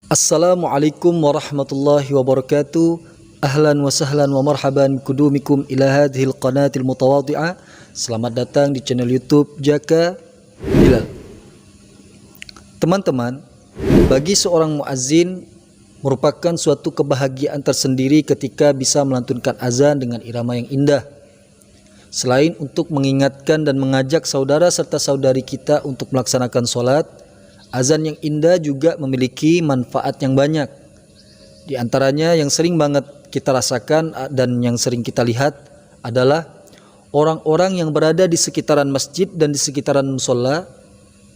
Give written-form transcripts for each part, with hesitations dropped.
Assalamualaikum warahmatullahi wabarakatuh. Ahlan wa sahlan wa marhaban kudumikum ila hadhil qanatil mutawadi'ah. Selamat datang di channel YouTube Jaka Bilal. Teman-teman, bagi seorang muazzin merupakan suatu kebahagiaan tersendiri ketika bisa melantunkan azan dengan irama yang indah. Selain untuk mengingatkan dan mengajak saudara serta saudari kita untuk melaksanakan sholat, azan yang indah juga memiliki manfaat yang banyak. Di antaranya yang sering banget kita rasakan dan yang sering kita lihat adalah orang-orang yang berada di sekitaran masjid dan di sekitaran musola,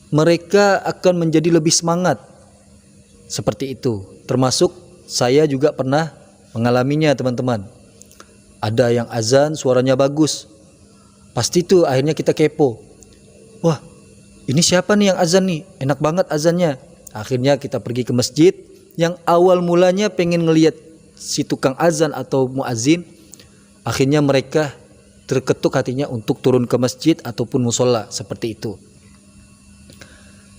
mereka akan menjadi lebih semangat. Seperti itu. Termasuk saya juga pernah mengalaminya, teman-teman. Ada yang azan suaranya bagus. Pasti itu akhirnya kita kepo. Wah, ini siapa nih yang azan nih? Enak banget azannya. Akhirnya kita pergi ke masjid yang awal mulanya pengen ngelihat si tukang azan atau muazzin. Akhirnya mereka terketuk hatinya untuk turun ke masjid ataupun musola seperti itu.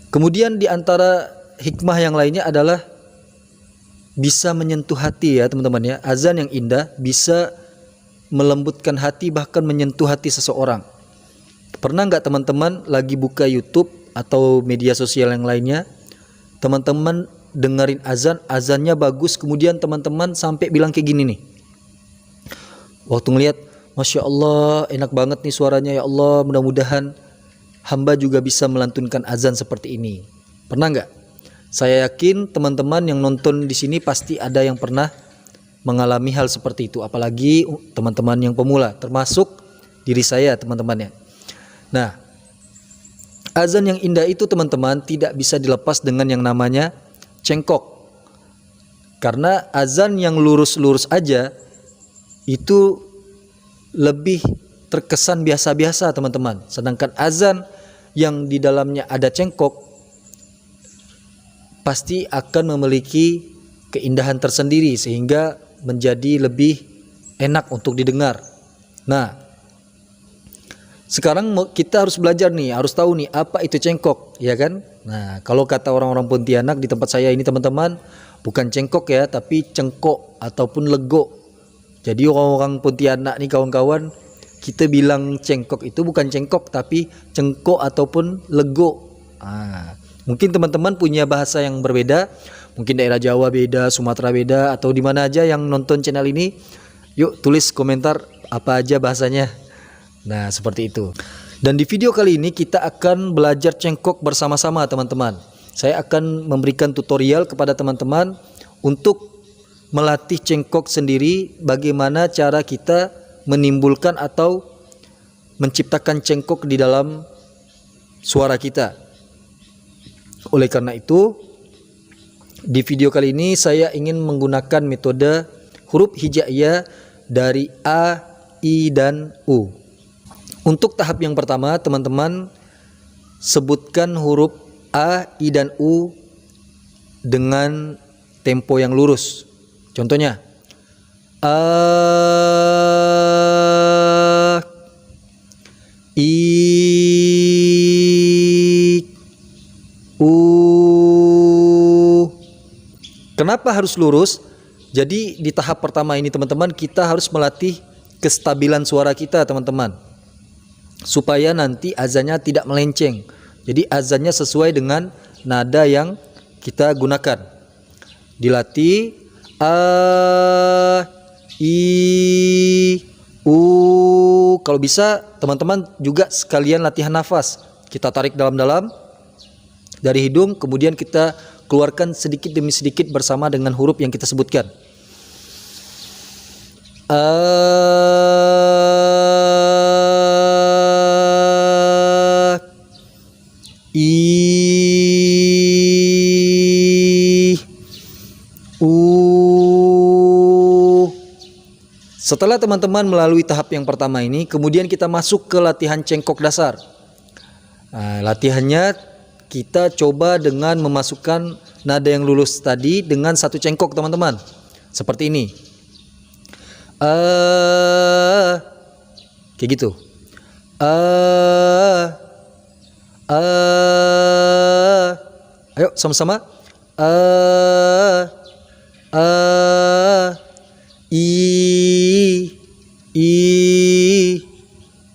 Kemudian di antara hikmah yang lainnya adalah bisa menyentuh hati ya teman-teman ya. Azan yang indah bisa melembutkan hati, bahkan menyentuh hati seseorang. Pernah nggak teman-teman lagi buka YouTube atau media sosial yang lainnya, teman-teman dengerin azan, azannya bagus, kemudian teman-teman sampai bilang kayak gini nih, waktu ngelihat, Masya Allah enak banget nih suaranya, ya Allah mudah-mudahan hamba juga bisa melantunkan azan seperti ini. Pernah nggak? Saya yakin teman-teman yang nonton di sini pasti ada yang pernah mengalami hal seperti itu, apalagi teman-teman yang pemula, termasuk diri saya teman-temannya. Nah, azan yang indah itu teman-teman tidak bisa dilepas dengan yang namanya cengkok. Karena azan yang lurus-lurus aja itu lebih terkesan biasa-biasa teman-teman. Sedangkan azan yang di dalamnya ada cengkok pasti akan memiliki keindahan tersendiri sehingga menjadi lebih enak untuk didengar. Nah, sekarang kita harus belajar nih, harus tahu nih apa itu cengkok, ya kan? Nah, kalau kata orang-orang Pontianak di tempat saya ini teman-teman, bukan cengkok ya, tapi cengkok ataupun lego. Jadi orang-orang Pontianak nih kawan-kawan, kita bilang cengkok itu bukan cengkok tapi cengkok ataupun lego. Mungkin teman-teman punya bahasa yang berbeda, mungkin daerah Jawa beda, Sumatera beda, atau di mana aja yang nonton channel ini, yuk tulis komentar apa aja bahasanya. Nah, seperti itu. Dan di video kali ini kita akan belajar cengkok bersama-sama teman-teman. Saya akan memberikan tutorial kepada teman-teman untuk melatih cengkok sendiri, bagaimana cara kita menimbulkan atau menciptakan cengkok di dalam suara kita. Oleh karena itu, di video kali ini saya ingin menggunakan metode huruf hijaiyah dari A, I, dan U. Untuk tahap yang pertama, teman-teman sebutkan huruf A, I, dan U dengan tempo yang lurus. Contohnya, A, I, U. Kenapa harus lurus? Jadi di tahap pertama ini teman-teman kita harus melatih kestabilan suara kita teman-teman, supaya nanti azannya tidak melenceng. Jadi azannya sesuai dengan nada yang kita gunakan. Dilatih A, I, U. Kalau bisa teman-teman juga sekalian latihan nafas. Kita tarik dalam-dalam dari hidung, kemudian kita keluarkan sedikit demi sedikit bersama dengan huruf yang kita sebutkan. A, I, U. Setelah teman-teman melalui tahap yang pertama ini, kemudian kita masuk ke latihan cengkok dasar. Nah, latihannya kita coba dengan memasukkan nada yang lurus tadi dengan satu cengkok teman-teman. Seperti ini. Kayak gitu. Ayo sama-sama. a a i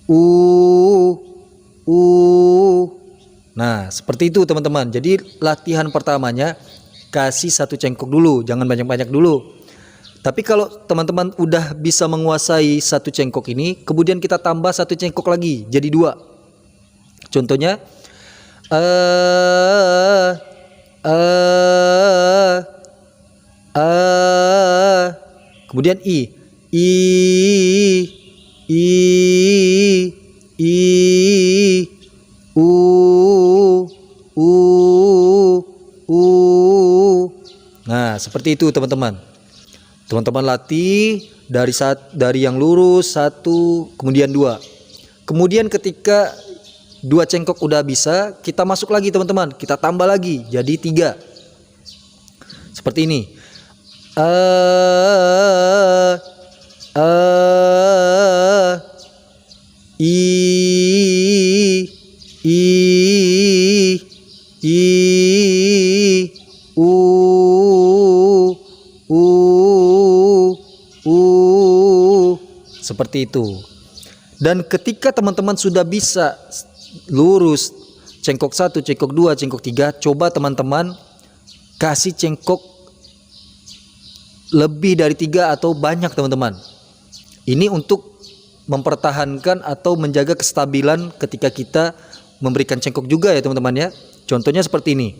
u. Nah, seperti itu teman-teman. Jadi latihan pertamanya kasih satu cengkok dulu, jangan banyak-banyak dulu. Tapi kalau teman-teman udah bisa menguasai satu cengkok ini, kemudian kita tambah satu cengkok lagi, jadi 2. Contohnya kemudian i u. Nah, seperti itu teman-teman. Teman-teman latih dari yang lurus 1, kemudian 2. Kemudian ketika 2 cengkok udah bisa, kita masuk lagi teman-teman, kita tambah lagi jadi 3. Seperti ini. Seperti itu. Dan ketika teman-teman sudah bisa lurus cengkok 1, cengkok 2, cengkok 3, coba teman-teman kasih cengkok lebih dari 3 atau banyak teman-teman. Ini untuk mempertahankan atau menjaga kestabilan ketika kita memberikan cengkok juga ya teman-teman ya. Contohnya seperti ini.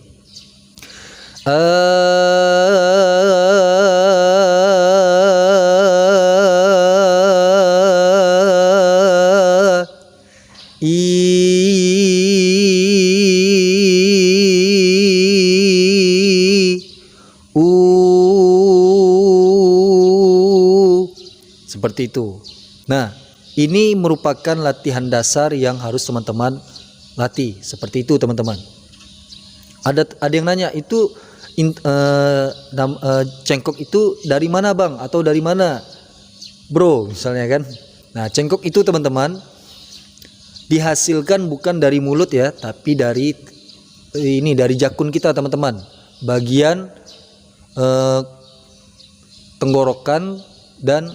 Seperti itu. Nah, ini merupakan latihan dasar yang harus teman-teman latih. Seperti itu teman-teman. Ada yang nanya, itu cengkok itu dari mana bang? Atau dari mana bro? Misalnya kan. Nah, cengkok itu teman-teman dihasilkan bukan dari mulut ya, tapi dari jakun kita teman-teman. Bagian tenggorokan dan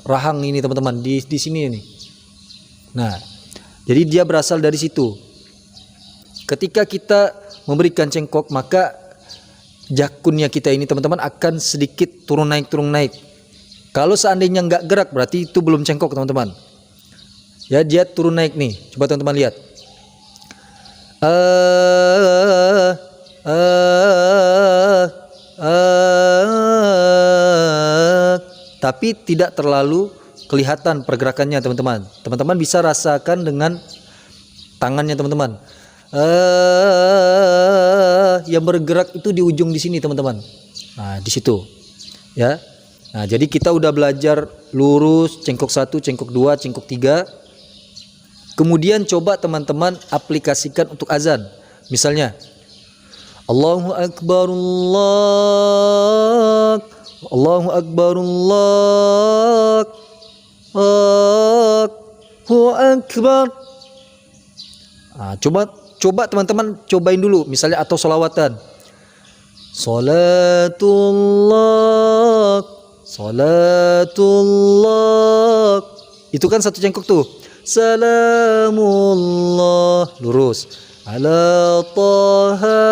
rahang ini teman-teman, di sini ini. Nah, jadi dia berasal dari situ. Ketika kita memberikan cengkok, maka jakunnya kita ini teman-teman akan sedikit turun naik. Kalau seandainya nggak gerak, berarti itu belum cengkok teman-teman. Ya, dia turun naik nih. Coba teman-teman lihat. Tapi tidak terlalu kelihatan pergerakannya teman-teman. Teman-teman bisa rasakan dengan tangannya teman-teman. Yang bergerak itu di ujung di sini teman-teman. Nah, di situ. Ya. Nah, jadi kita udah belajar lurus, cengkok 1, cengkok 2, cengkok 3. Kemudian coba teman-teman aplikasikan untuk azan. Misalnya Allahu Akbar, Allahu Akbar, Allahu Akbar. Nah, coba teman-teman cobain dulu, misalnya atau sholawatan. Salatullah. Itu kan satu cengkok tuh. Salamullah, lurus. Ala Taha,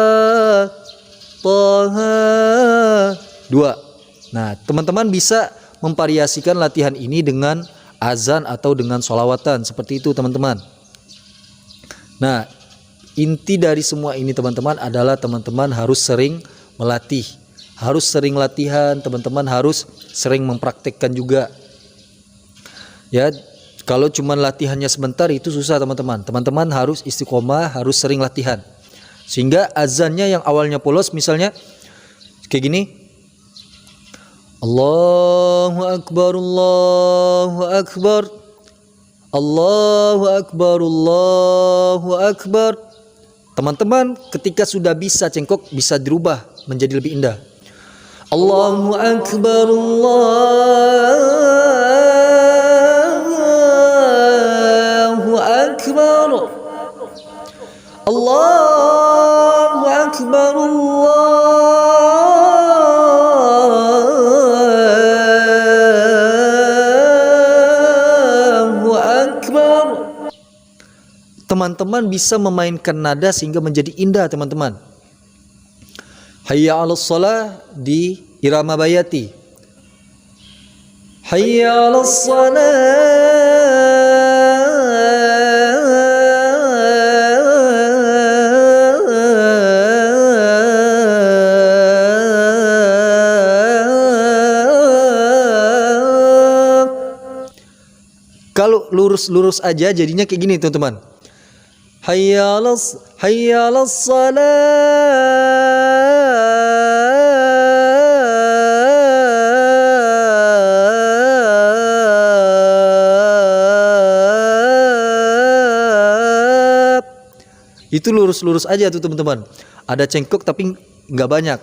2. Nah, teman-teman bisa memvariasikan latihan ini dengan azan atau dengan sholawatan. Seperti itu teman-teman. Nah, inti dari semua ini teman-teman adalah teman-teman harus sering melatih. Harus sering latihan, teman-teman harus sering mempraktekkan juga. Ya, kalau cuma latihannya sebentar itu susah teman-teman. Teman-teman harus istiqomah, harus sering latihan. Sehingga azannya yang awalnya polos misalnya kayak gini. Allahu Akbar, Allahu Akbar, Allahu Akbar, Allahu Akbar. Teman-teman ketika sudah bisa cengkok, bisa dirubah menjadi lebih indah. Allahu Akbar, Allahu Akbar, Allahu akbar, Allahu akbar. Teman-teman bisa memainkan nada sehingga menjadi indah, teman-teman. Hayya 'alas shalah di irama bayati. Hayya 'alas shalah. Kalau lurus-lurus aja jadinya kayak gini, teman-teman. Hayya 'alas shalah. Itu lurus-lurus aja tuh, teman-teman. Ada cengkok tapi nggak banyak.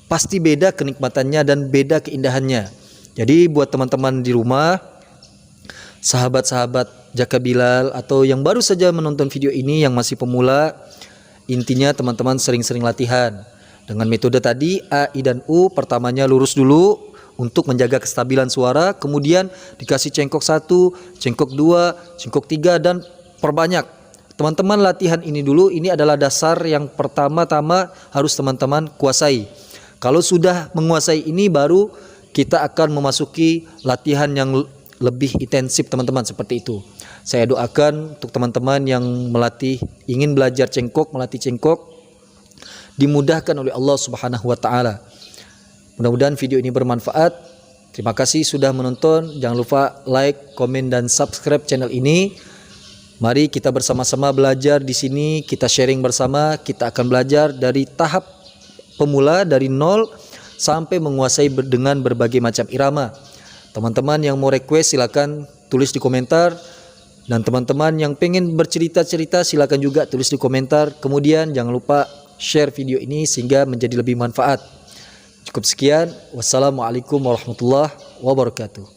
Pasti beda kenikmatannya dan beda keindahannya. Jadi buat teman-teman di rumah, sahabat-sahabat Jaka Bilal atau yang baru saja menonton video ini yang masih pemula, intinya teman-teman sering-sering latihan dengan metode tadi A, I, dan U. Pertamanya lurus dulu untuk menjaga kestabilan suara, kemudian dikasih cengkok 1, cengkok 2, cengkok 3, dan perbanyak. Teman-teman latihan ini dulu, ini adalah dasar yang pertama-tama harus teman-teman kuasai. Kalau sudah menguasai ini baru kita akan memasuki latihan yang lebih intensif, teman-teman, seperti itu. Saya doakan untuk teman-teman yang ingin belajar cengkok, melatih cengkok, dimudahkan oleh Allah Subhanahu wa taala. Mudah-mudahan video ini bermanfaat. Terima kasih sudah menonton. Jangan lupa like, komen, dan subscribe channel ini. Mari kita bersama-sama belajar di sini, kita sharing bersama. Kita akan belajar dari tahap pemula dari 0 sampai menguasai dengan berbagai macam irama. Teman-teman yang mau request silakan tulis di komentar, dan teman-teman yang pengen bercerita-cerita silakan juga tulis di komentar. Kemudian jangan lupa share video ini sehingga menjadi lebih manfaat. Cukup sekian. Wassalamualaikum warahmatullahi wabarakatuh.